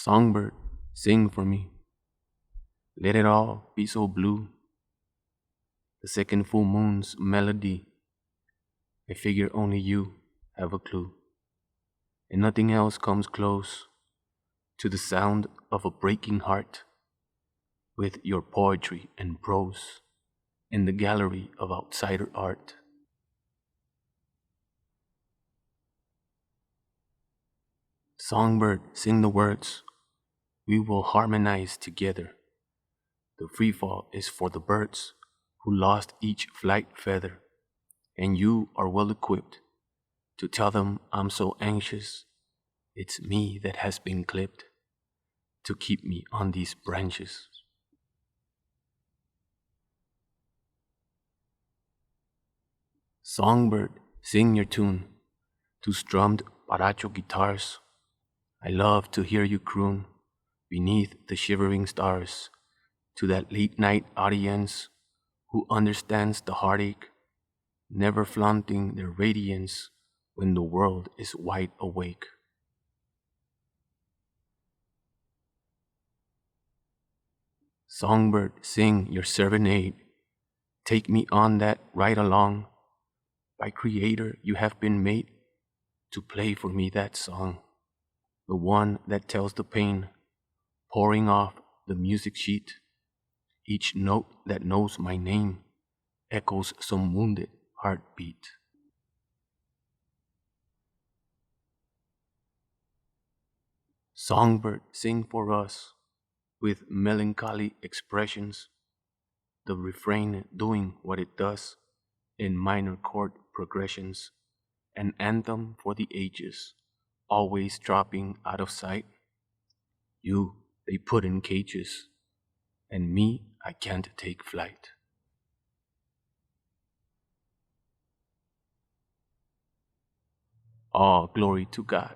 Songbird, sing for me. Let it all be so blue. The second full moon's melody. I figure only you have a clue. And nothing else comes close to the sound of a breaking heart with your poetry and prose in the gallery of outsider art. Songbird, sing the words. We will harmonize together. The free fall is for the birds who lost each flight feather, and you are well equipped to tell them I'm so anxious. It's me that has been clipped to keep me on these branches. Songbird, sing your tune to strummed baracho guitars. I love to hear you croon beneath the shivering stars to that late night audience who understands the heartache, never flaunting their radiance when the world is wide awake. Songbird, sing your serenade. Take me on that ride along. By Creator, you have been made to play for me that song, the one that tells the pain, pouring off the music sheet. Each note that knows my name echoes some wounded heartbeat. Songbird, sing for us with melancholy expressions, the refrain doing what it does in minor chord progressions, an anthem for the ages, always dropping out of sight. You, they put in cages, and me, I can't take flight. All glory to God.